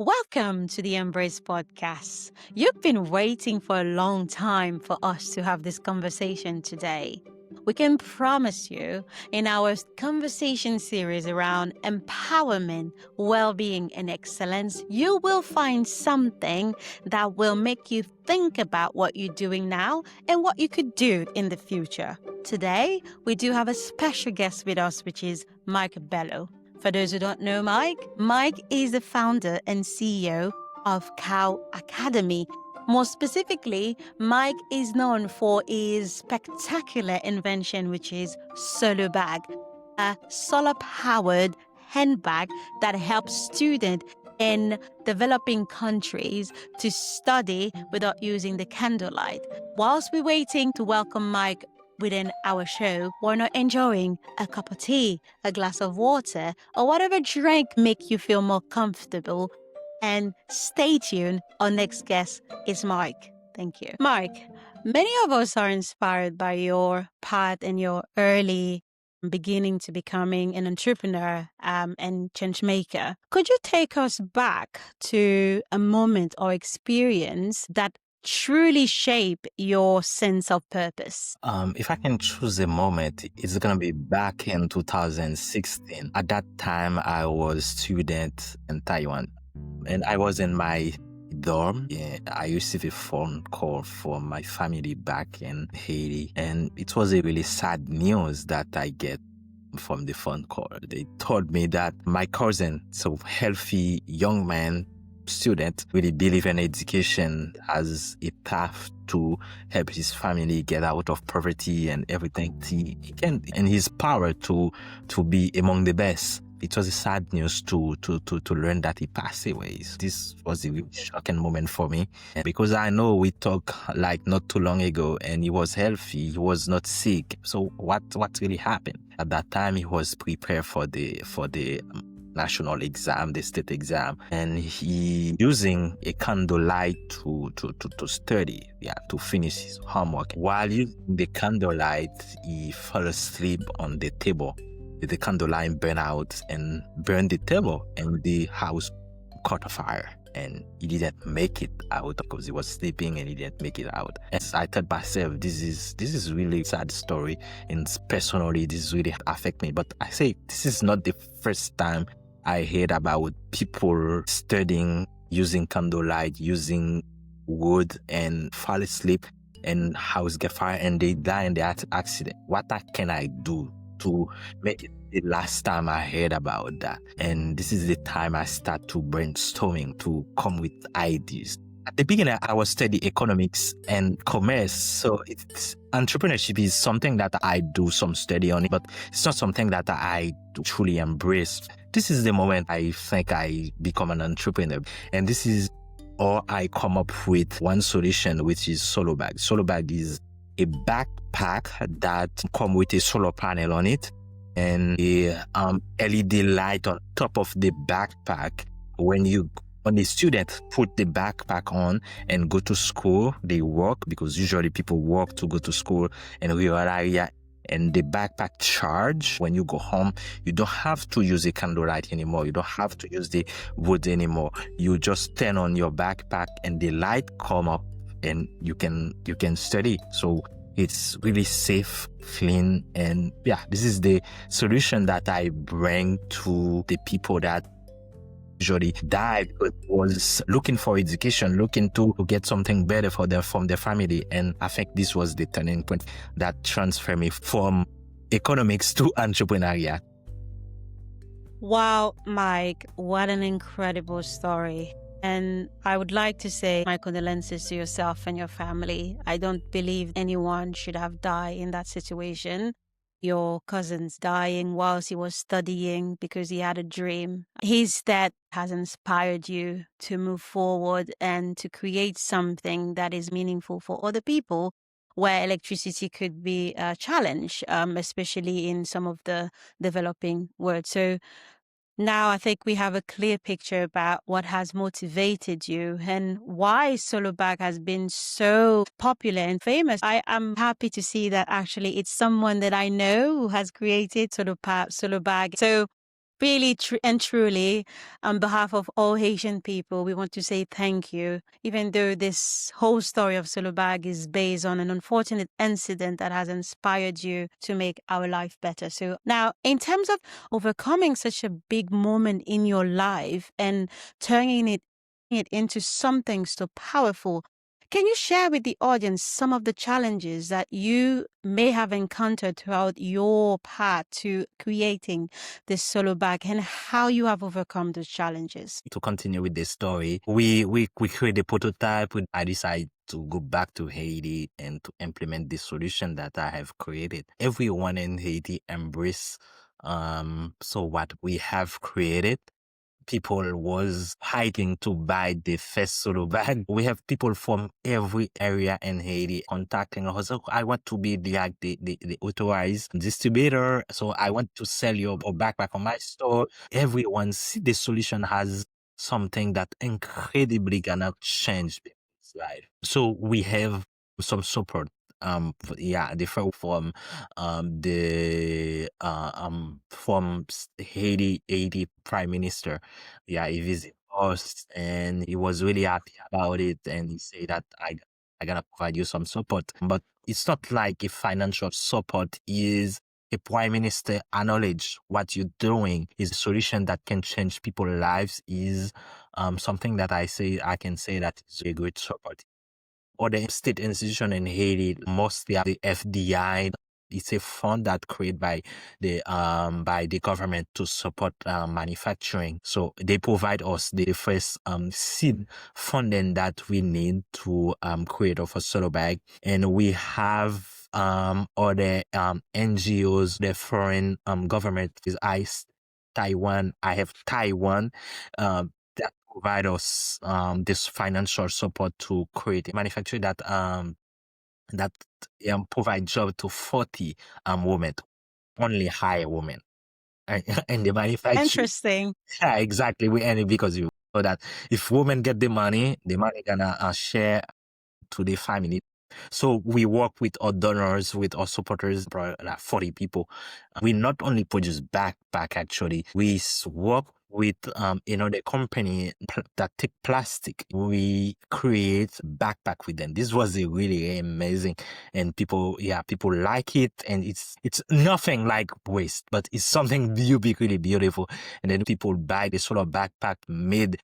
Welcome to the Embrace Podcast. You've been waiting for a long time for us to have this conversation today. We can promise you in our conversation series around empowerment, well-being, and excellence, you will find something that will make you think about what you're doing now and what you could do in the future. Today, we do have a special guest with us, which is Mike Bellot. For those who don't know Mike is the founder and CEO of Cow Academy. More specifically, Mike is known for his spectacular invention, which is Solo Bag, a solar-powered handbag that helps students in developing countries to study without using the candlelight. Whilst we're waiting to welcome Mike within our show, we're not enjoying a cup of tea, a glass of water, or whatever drink make you feel more comfortable. And stay tuned. Our next guest is Mike. Thank you. Mike, many of us are inspired by your path and your early beginning to becoming an entrepreneur and change maker. Could you take us back to a moment or experience that truly shape your sense of purpose? If I can choose a moment, it's gonna be back in 2016. At that time, I was student in Taiwan, and I was in my dorm. I received a phone call from my family back in Haiti, and it was a really sad news that I get from the phone call. They told me that my cousin, so healthy young man, student, really believe in education as a path to help his family get out of poverty and everything he can, and his power to be among the best. It was a sad news to learn that he passed away. This was a really shocking moment for me, because I know we talked like not too long ago, and he was healthy, he was not sick. So what really happened? At that time, he was prepared for the national exam, the state exam, and he using a candlelight to study, to finish his homework. While using the candlelight, he fell asleep on the table. The candlelight burned out and burned the table, and the house caught fire. And he didn't make it out because he was sleeping, and he didn't make it out. And I thought myself, this is really sad story, and personally, this really affect me. But I say this is not the first time I heard about people studying using candlelight, using wood, and fall asleep, and house get fire, and they die in the accident. What can I do to make it the last time I heard about that? And this is the time I start to brainstorming, to come with ideas. At the beginning, I was studying economics and commerce. So entrepreneurship is something that I do some study on it, but it's not something that I truly embrace. This is the moment I think I become an entrepreneur. And this is all I come up with one solution, which is Solo Bag. Solo Bag is a backpack that come with a solar panel on it and a LED light on top of the backpack. When the student put the backpack on and go to school, they walk, because usually people walk to go to school in rural area, and the backpack charge. When you go home, you don't have to use a candlelight anymore. You don't have to use the wood anymore. You just turn on your backpack and the light come up, and you can study. So it's really safe, clean, and this is the solution that I bring to the people that usually die because was looking for education, looking to get something better for them from their family. And I think this was the turning point that transferred me from economics to entrepreneurial. Wow, Mike, what an incredible story. And I would like to say my condolences to yourself and your family. I don't believe anyone should have died in that situation. Your cousin's dying whilst he was studying because he had a dream. His death has inspired you to move forward and to create something that is meaningful for other people, where electricity could be a challenge, especially in some of the developing world. So now I think we have a clear picture about what has motivated you and why Solo Bag has been so popular and famous. I am happy to see that actually it's someone that I know who has created Solo Bag. So Really and truly, on behalf of all Haitian people, we want to say thank you. Even though this whole story of Solobag is based on an unfortunate incident that has inspired you to make our life better. So now, in terms of overcoming such a big moment in your life and turning it into something so powerful, can you share with the audience some of the challenges that you may have encountered throughout your path to creating this solo bag and how you have overcome those challenges? To continue with the story, we create a prototype. I decided to go back to Haiti and to implement the solution that I have created. Everyone in Haiti embrace so what we have created. People was hiking to buy the first solo bag. We have people from every area in Haiti contacting us. "Oh, I want to be like the authorized distributor. So I want to sell your backpack on my store." Everyone see the solution has something that incredibly gonna change people's life. So we have some support. Different from Haiti Prime Minister. Yeah, he visited us and he was really happy about it. And he said that I gonna provide you some support. But it's not like a financial support is a prime minister acknowledge what you're doing is a solution that can change people's lives is something that I can say that is a great support. Other state institution in Haiti, mostly the FDI. It's a fund that created by the government to support manufacturing. So they provide us the first seed funding that we need to create of a solo bag, and we have other NGOs, the foreign government is Taiwan. I have Taiwan. That provide us this financial support to create a manufacturer that provide job to 40 women, only hire women. And the manufacturer, Interesting. yeah, exactly. We end it because you know that if women get the money gonna share to the family. So we work with our donors, with our supporters, like 40 people. We not only produce backpack, actually, we work with the company that take plastic. We create backpack with them. This was a really amazing, and people like it, and it's nothing like waste, but it's something really beautiful. And then people buy the sort of backpack made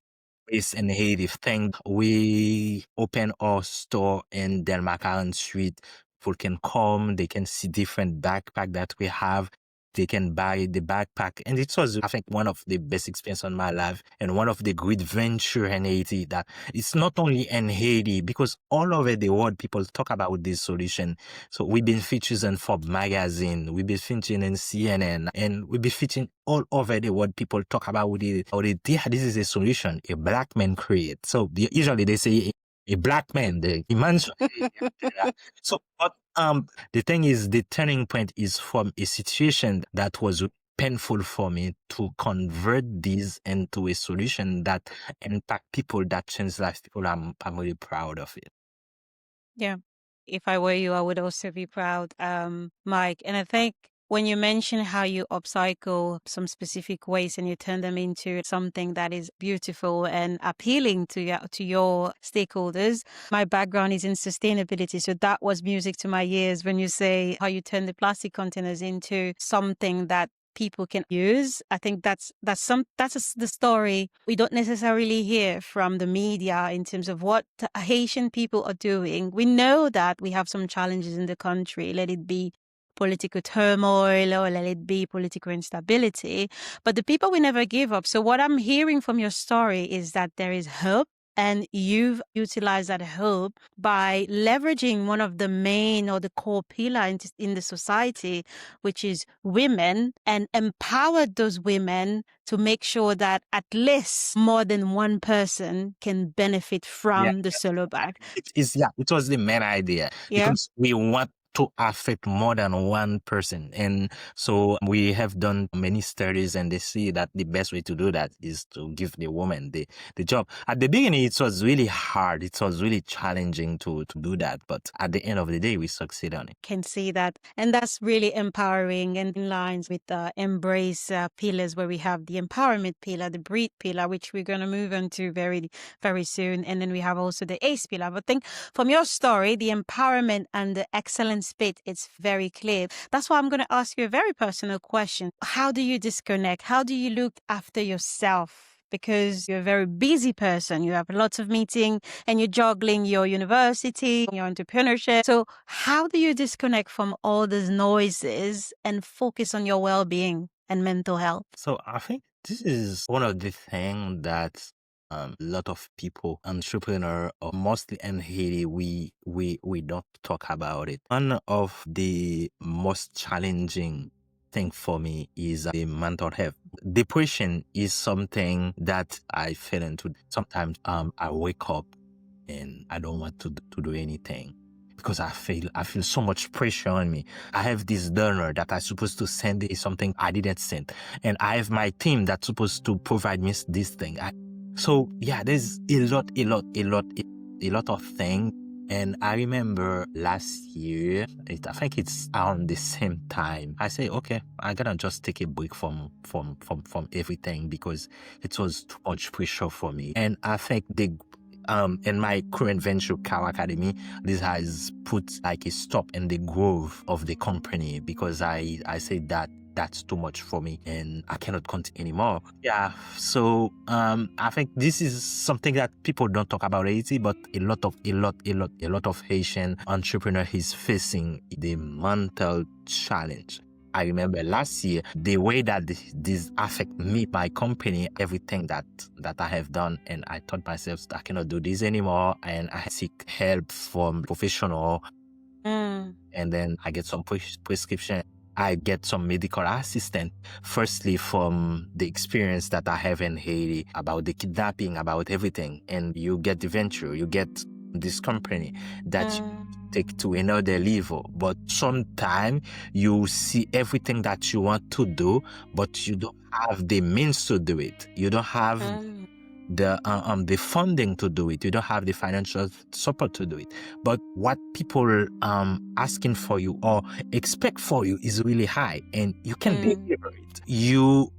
is in Haiti thing. We open our store in Del Macaron Street. People can come, they can see different backpack that we have. They can buy the backpack. And it was, I think, one of the best experience on my life and one of the great venture in Haiti that it's not only in Haiti, because all over the world people talk about this solution. So we've been featured in Forbes magazine, we've been featured in CNN, and we've been featured all over the world. People talk about it. Yeah, this is a solution a black man create. So usually they say a black man, the mention. So, but the thing is, the turning point is from a situation that was painful for me to convert this into a solution that impact people, that change lives. People, I'm really proud of it. Yeah. If I were you, I would also be proud, Mike. And I think when you mention how you upcycle some specific ways and you turn them into something that is beautiful and appealing to your stakeholders, my background is in sustainability, so that was music to my ears when you say how you turn the plastic containers into something that people can use. I think that's the story we don't necessarily hear from the media in terms of what Haitian people are doing. We know that we have some challenges in the country, let it be political turmoil or let it be political instability, but the people will never give up. So what I'm hearing from your story is that there is hope, and you've utilized that hope by leveraging one of the main or the core pillar in the society, which is women, and empowered those women to make sure that at least more than one person can benefit Yeah, from the solo bag. it was the main idea Yeah. because we want to affect more than one person. And so we have done many studies, and they see that the best way to do that is to give the woman the job. At the beginning, it was really hard. It was really challenging to do that. But at the end of the day, we succeed on it. Can see that. And that's really empowering and in lines with the embrace pillars, where we have the empowerment pillar, the breed pillar, which we're going to move on to very, very soon. And then we have also the ace pillar. But I think from your story, the empowerment and the excellence bit, it's very clear. That's why I'm going to ask you a very personal question. How do you disconnect? How do you look after yourself? Because you're a very busy person. You have lots of meetings and you're juggling your university, your entrepreneurship. So how do you disconnect from all these noises and focus on your well-being and mental health? So I think this is one of the things that a lot of people, entrepreneur, or mostly in Haiti, we don't talk about it. One of the most challenging thing for me is the mental health. Depression is something that I fell into. Sometimes I wake up and I don't want to do anything because I feel so much pressure on me. I have this donor that I'm supposed to send something I didn't send, and I have my team that's supposed to provide me this thing. So yeah, there's a lot of things. And I remember last year, I think it's around the same time, I say, okay, I'm gonna just take a break from everything because it was too much pressure for me. And I think in my current venture, Cow Academy, this has put like a stop in the growth of the company because I said that that's too much for me and I cannot continue anymore. Yeah, so I think this is something that people don't talk about Haiti, but a lot of Haitian entrepreneur is facing the mental challenge. I remember last year, the way that this affect me, my company, everything that I have done, and I thought myself, I cannot do this anymore, and I seek help from professional, and then I get some prescription. I get some medical assistance, firstly from the experience that I have in Haiti about the kidnapping, about everything, and you get the venture, you get this company that you take to another level. But sometimes you see everything that you want to do, but you don't have the means to do it. You don't have the funding to do it. You don't have the financial support to do it. But what people asking for you or expect for you is really high, and you can deliver it. You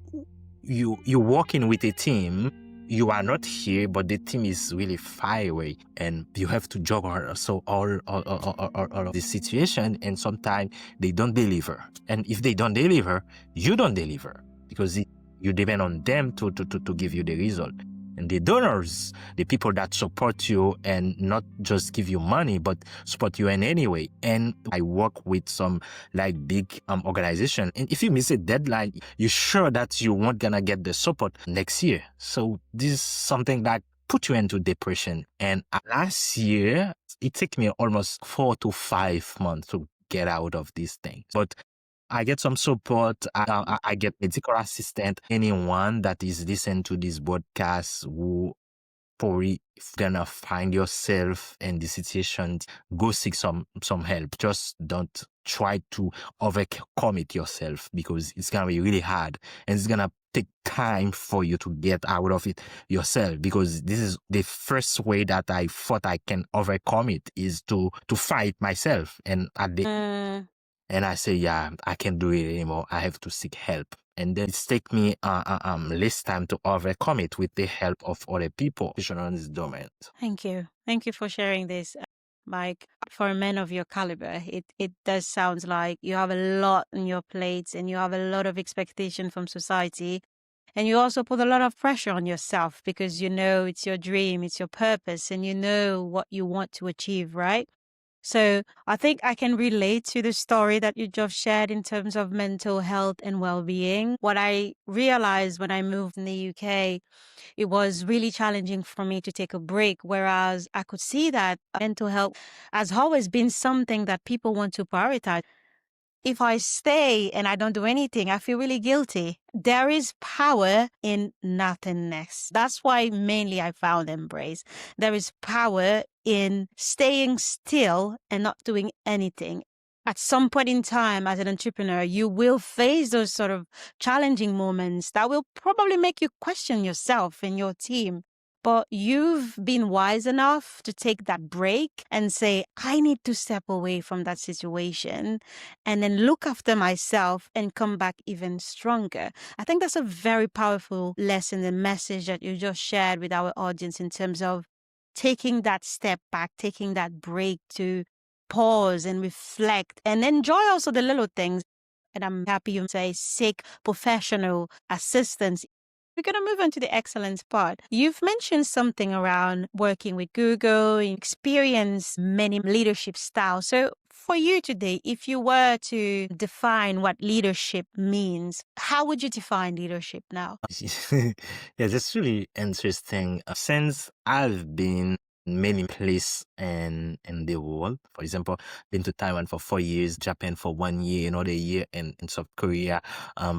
working with a team. You are not here, but the team is really far away, and you have to juggle so all of the situation. And sometimes they don't deliver, and if they don't deliver, you don't deliver because you depend on them to give you the result. And the donors, the people that support you and not just give you money, but support you in any way. And I work with some like big organization. And if you miss a deadline, you're sure that you won't gonna get the support next year. So this is something that put you into depression. And last year, it took me almost 4 to 5 months to get out of this thing. But I get some support. I get medical assistant. Anyone that is listening to this podcast who probably gonna find yourself in the situation, go seek some help. Just don't try to overcome it yourself because it's gonna be really hard and it's gonna take time for you to get out of it yourself, because this is the first way that I thought I can overcome it is to fight myself. And at the and I say, yeah, I can't do it anymore. I have to seek help. And then it's take me less time to overcome it with the help of other people in this domain. Thank you. Thank you for sharing this, Mike. For a man of your caliber, it does sound like you have a lot on your plates and you have a lot of expectation from society. And you also put a lot of pressure on yourself because you know it's your dream, it's your purpose, and you know what you want to achieve, right? So I think I can relate to the story that you just shared in terms of mental health and well-being. What I realized when I moved in the UK, it was really challenging for me to take a break, whereas I could see that mental health has always been something that people want to prioritize. If I stay and I don't do anything, I feel really guilty. There is power in nothingness. That's why mainly I found Embrace. There is power in staying still and not doing anything. At some point in time, as an entrepreneur, you will face those sort of challenging moments that will probably make you question yourself and your team. But you've been wise enough to take that break and say, I need to step away from that situation and then look after myself and come back even stronger. I think that's a very powerful lesson and message that you just shared with our audience in terms of taking that step back, taking that break to pause and reflect and enjoy also the little things. And I'm happy you say seek professional assistance. We're going to move on to the excellence part. You've mentioned something around working with Google, experience many leadership styles. So for you today, if you were to define what leadership means, how would you define leadership now? Yeah, that's really interesting. Since I've been many places in the world, for example, been to Taiwan for 4 years, Japan for 1 year, another year in South Korea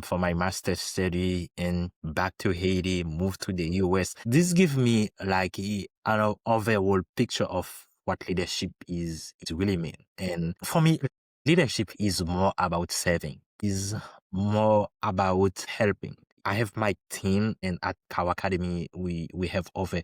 for my master's study, and back to Haiti, moved to the US. This gives me like an overall picture of what leadership is really mean. And for me, leadership is more about serving, is more about helping. I have my team, and at our academy, we have over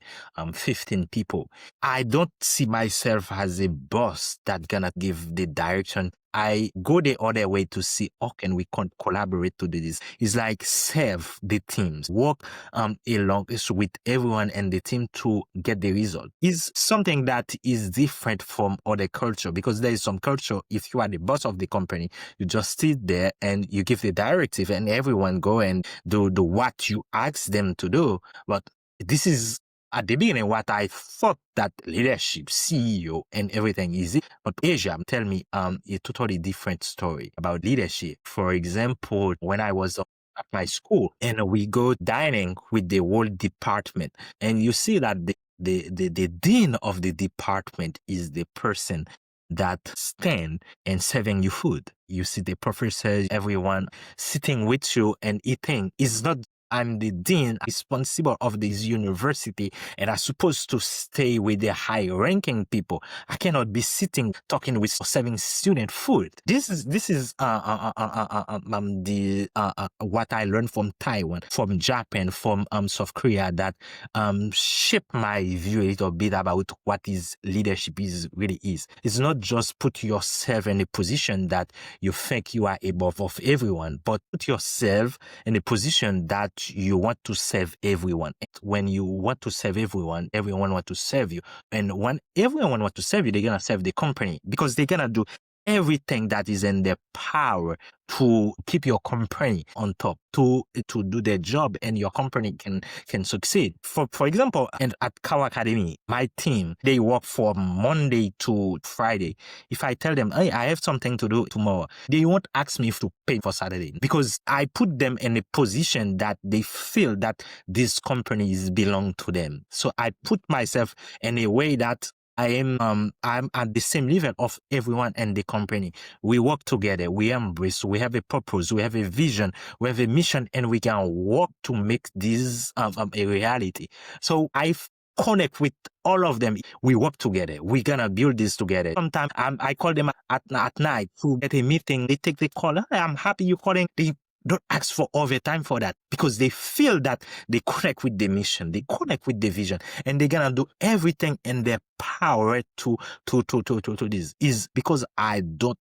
15 people. I don't see myself as a boss that gonna give the direction. I go the other way to see how can we collaborate to do this. It's like serve the teams, work along with everyone and the team to get the result. Is something that is different from other culture, because there is some culture, if you are the boss of the company, you just sit there and you give the directive and everyone go and do what you ask them to do. But this is at the beginning what I thought that leadership, CEO and everything is it. But Asia tell me a totally different story about leadership. For example, when I was at my school and we go dining with the whole department, and you see that the dean of the department is the person that stand and serving you food. You see the professors, everyone sitting with you and eating. Is not I'm the dean responsible of this university and I'm supposed to stay with the high ranking people. I cannot be sitting talking with serving student food. This is the what I learned from Taiwan, from Japan, from South Korea, that shaped my view a little bit about what is leadership is really is. It's not just put yourself in a position that you think you are above of everyone, but put yourself in a position that you want to serve everyone. When you want to serve everyone, everyone want to serve you. And when everyone want to serve you, they're going to serve the company, because they're going to do everything that is in their power to keep your company on top, to do their job, and your company can succeed. For example, and at Kawa Academy, my team, they work from Monday to Friday. If I tell them, hey, I have something to do tomorrow, they won't ask me to pay for Saturday, because I put them in a position that they feel that these companies belong to them. So I put myself in a way that I'm at the same level of everyone in the company. We work together, we embrace, we have a purpose, we have a vision, we have a mission, and we can work to make this a reality. So I connect with all of them. We work together. We're gonna build this together. Sometimes I call them at night to get a meeting. They take the call. Hey, I'm happy you're calling. They don't ask for overtime for that, because they feel that they connect with the mission, they connect with the vision, and they're gonna do everything in their power to this. Is because I don't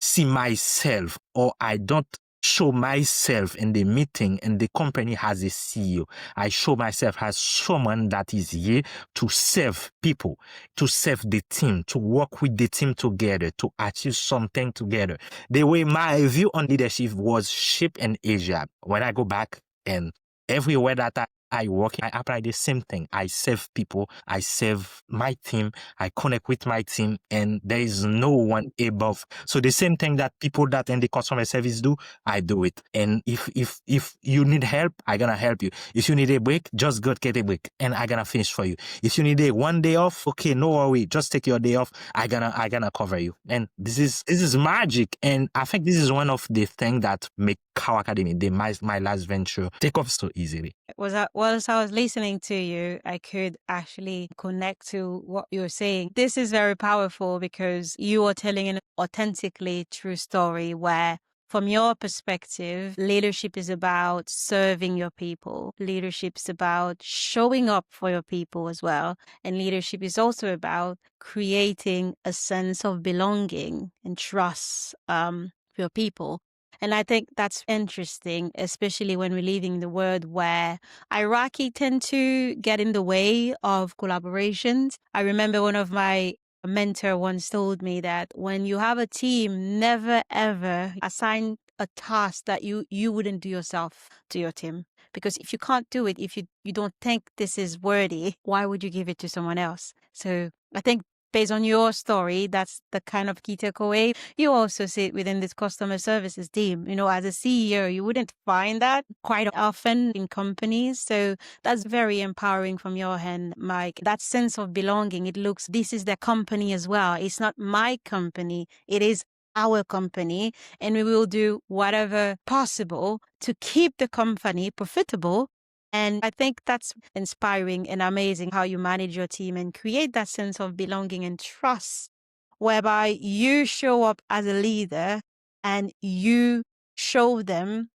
see myself, or I don't show myself in the meeting and the company has a CEO. I show myself as someone that is here to serve people, to serve the team, to work with the team together, to achieve something together. The way my view on leadership was shaped in Asia. When I go back and everywhere that I work, I apply the same thing. I serve people, I serve my team, I connect with my team, and there is no one above. So the same thing that people that in the customer service do, I do it. And if you need help, I gonna help you. If you need a break, just go get a break, and I gonna finish for you. If you need a 1 day off, okay, no worry, just take your day off. I gonna cover you. And this is magic. And I think this is one of the things that make Cow Academy, my last venture, take off so easily. Whilst I was listening to you, I could actually connect to what you're saying. This is very powerful because you are telling an authentically true story where, from your perspective, leadership is about serving your people. Leadership is about showing up for your people as well. And leadership is also about creating a sense of belonging and trust for your people. And I think that's interesting, especially when we're living in the world where hierarchy tend to get in the way of collaborations. I remember one of my mentor once told me that when you have a team, never ever assign a task that you wouldn't do yourself to your team. Because if you can't do it, if you don't think this is worthy, why would you give it to someone else? So I think based on your story, that's the kind of key takeaway. You also sit within this customer services team. As a CEO, you wouldn't find that quite often in companies. So that's very empowering from your end, Mike. That sense of belonging, this is their company as well. It's not my company. It is our company, and we will do whatever possible to keep the company profitable. And I think that's inspiring and amazing how you manage your team and create that sense of belonging and trust, whereby you show up as a leader and you show them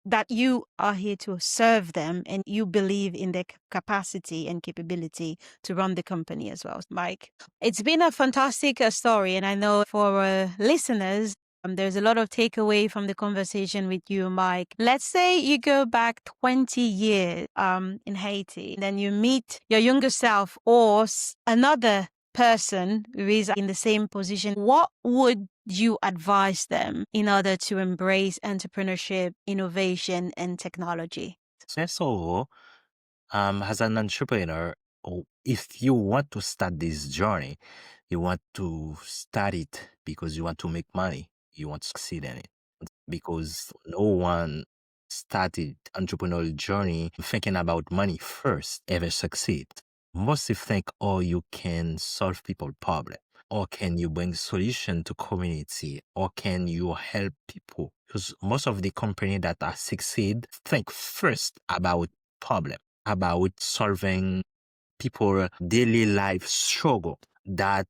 that you are here to serve them and you believe in their capacity and capability to run the company as well. Mike, it's been a fantastic story. And I know for listeners, there's a lot of takeaway from the conversation with you, Mike. Let's say you go back 20 years in Haiti, then you meet your younger self or another person who is in the same position. What would you advise them in order to embrace entrepreneurship, innovation, and technology? So, as an entrepreneur, if you want to start this journey, you want to start it because you want to make money, you want to succeed in it. Because no one started entrepreneurial journey thinking about money first, ever succeed. Mostly think, oh, you can solve people problem, or can you bring solution to community, or can you help people? Because most of the company that are succeed think first about problem, about solving people daily life struggle that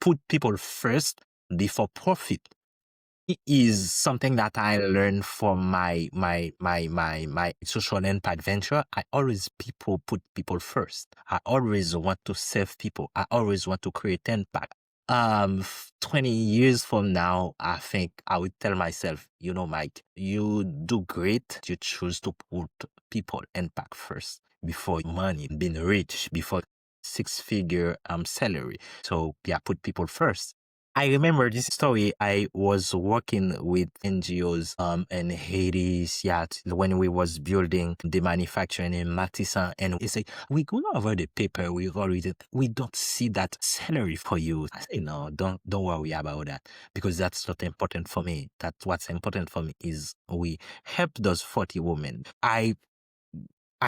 put people first before profit. It is something that I learned from my social impact venture. I always put people first. I always want to serve people. I always want to create impact. 20 years from now, I think I would tell myself, Mike, you do great. You choose to put people impact first before money, being rich, before six-figure salary. So yeah, put people first. I remember this story. I was working with NGOs in Haiti, yeah, when we was building the manufacturing in Matissan, and they say, we go over the paper, we already, we don't see that salary for you. I say, no, don't worry about that, because that's not important for me. That's what's important for me is we help those 40 women. I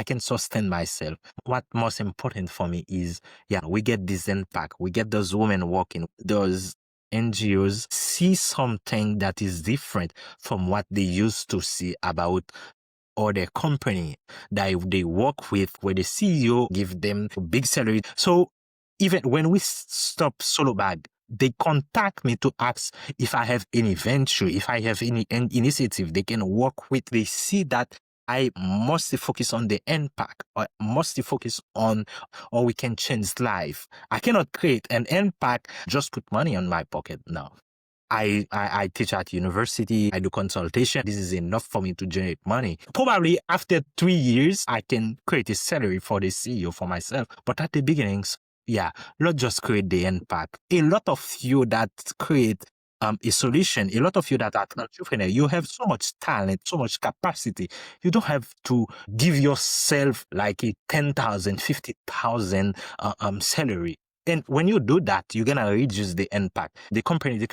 can sustain myself. What most important for me is, yeah, we get this impact. We get those women working, those NGOs see something that is different from what they used to see about other company that they work with, where the CEO give them a big salary. So even when we stop Solo Bag, they contact me to ask if I have any venture, if I have any initiative they can work with. They see that I mostly focus on the impact, or mostly focus on, or we can change life. I cannot create an impact, just put money on my pocket. No. I teach at university. I do consultation. This is enough for me to generate money. Probably after 3 years, I can create a salary for the CEO for myself. But at the beginnings, yeah, not just create the impact. A lot of you that create a solution, a lot of you that are entrepreneur, you have so much talent, so much capacity. You don't have to give yourself like a 10,000, 50,000 salary. And when you do that, you're going to reduce the impact. The company,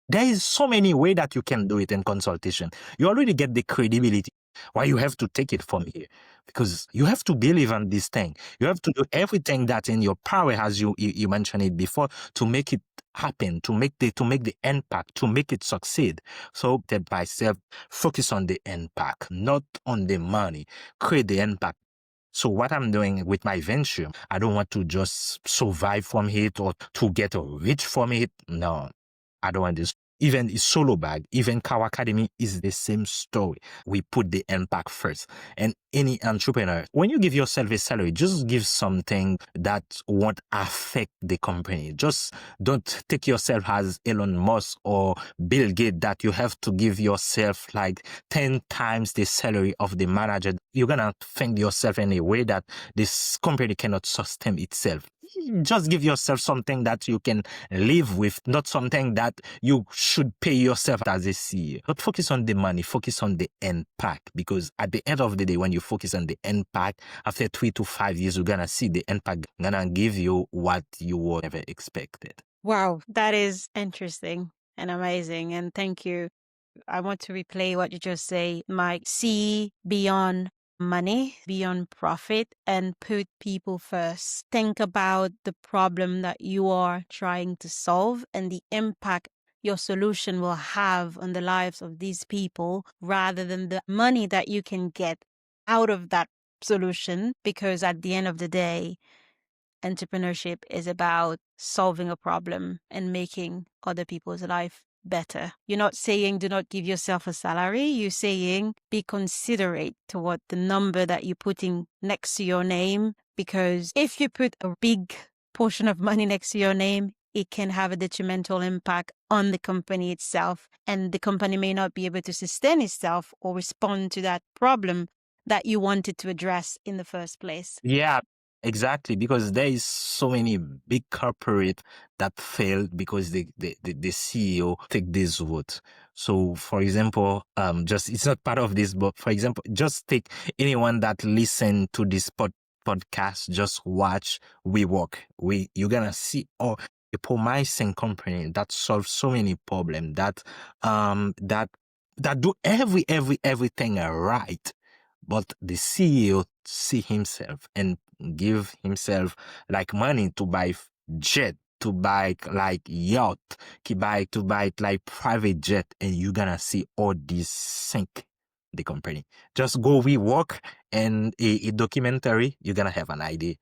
there is so many ways that you can do it in consultation. You already get the credibility. Why you have to take it from here? Because you have to believe on this thing. You have to do everything that in your power, as you mentioned it before, to make it happen, to make the impact, to make it succeed. So step by step, focus on the impact, not on the money. Create the impact. So what I'm doing with my venture, I don't want to just survive from it or to get rich from it. No, I don't want this. Even solo bag, even Cow Academy is the same story. We put the impact first. And any entrepreneur, when you give yourself a salary, just give something that won't affect the company. Just don't take yourself as Elon Musk or Bill Gates that you have to give yourself like 10 times the salary of the manager. You're going to think yourself in a way that this company cannot sustain itself. Just give yourself something that you can live with, not something that you should pay yourself as a CEO. But focus on the money, focus on the impact, because at the end of the day, when you focus on the impact, after 3 to 5 years, you're going to see the impact going to give you what you would never expected. Wow, that is interesting and amazing. And thank you. I want to replay what you just say, Mike. See beyond money, beyond profit, and put people first. Think about the problem that you are trying to solve and the impact your solution will have on the lives of these people rather than the money that you can get out of that solution. Because at the end of the day, entrepreneurship is about solving a problem and making other people's life better. You're not saying do not give yourself a salary. You're saying be considerate toward the number that you're putting next to your name, because if you put a big portion of money next to your name, it can have a detrimental impact on the company itself, and the company may not be able to sustain itself or respond to that problem that you wanted to address in the first place. Yeah, exactly. Because there is so many big corporate that failed because the CEO take this route. So for example, just it's not part of this, but for example, just take anyone that listen to this podcast, just watch We Work. You're gonna see a promising company that solves so many problems that do everything right. But the CEO see himself and give himself like money to buy jet, to buy like yacht, to buy like private jet, and you're gonna see all this sink the company. Just go We Work and a documentary, you're gonna have an idea.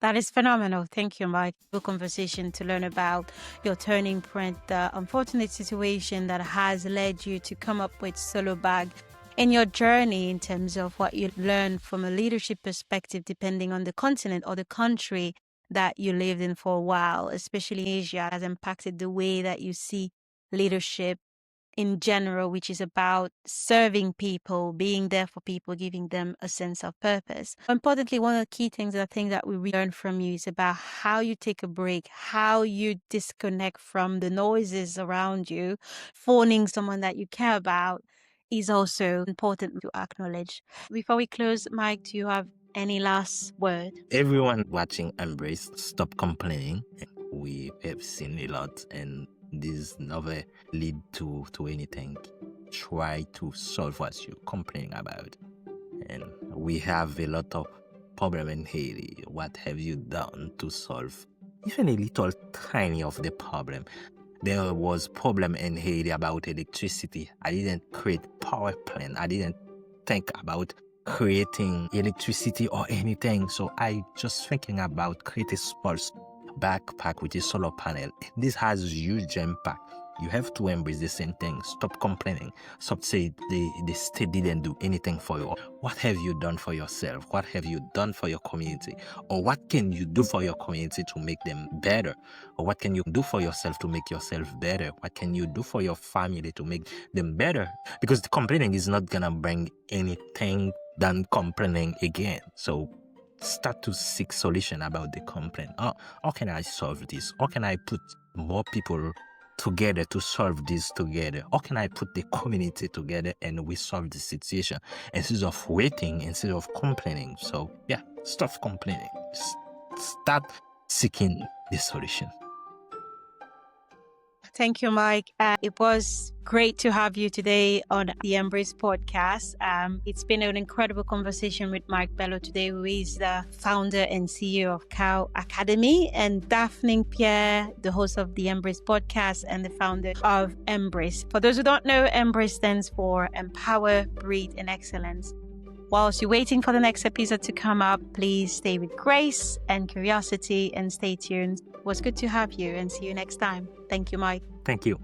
That is phenomenal. Thank you, Mike. Good conversation to learn about your turning point, the unfortunate situation that has led you to come up with Solo Bag, in your journey in terms of what you learned from a leadership perspective, depending on the continent or the country that you lived in for a while, especially Asia, has impacted the way that you see leadership in general, which is about serving people, being there for people, giving them a sense of purpose. Importantly, one of the key things that I think that we learn from you is about how you take a break, how you disconnect from the noises around you. Phoning someone that you care about is also important to acknowledge. Before we close, Mike, do you have any last word? Everyone watching Embrace, stop complaining. We have seen a lot, and this never lead to anything. Try to solve what you're complaining about. And we have a lot of problem in Haiti. What have you done to solve even a little tiny of the problem? There was problem in Haiti about electricity. I didn't create power plant. I didn't think about creating electricity or anything. So I just thinking about create a small backpack with a solar panel. This has huge impact. You have to embrace the same thing. Stop complaining. Stop saying the state didn't do anything for you. What have you done for yourself? What have you done for your community? Or what can you do for your community to make them better? Or what can you do for yourself to make yourself better? What can you do for your family to make them better? Because the complaining is not gonna bring anything than complaining again. So start to seek solution about the complaint. How can I solve this? How can I put more people together to solve this together? How can I put the community together and we solve the situation instead of waiting, instead of complaining? So yeah, stop complaining. Start seeking the solution. Thank you, Mike. It was great to have you today on the Embrace podcast. It's been an incredible conversation with Mike Bellot today, who is the founder and CEO of Cow Academy, and Daphne Pierre, the host of the Embrace podcast and the founder of Embrace. For those who don't know, Embrace stands for Empower, Breathe, and Excellence. Whilst you're waiting for the next episode to come up, please stay with grace and curiosity and stay tuned. It was good to have you, and see you next time. Thank you, Mike. Thank you.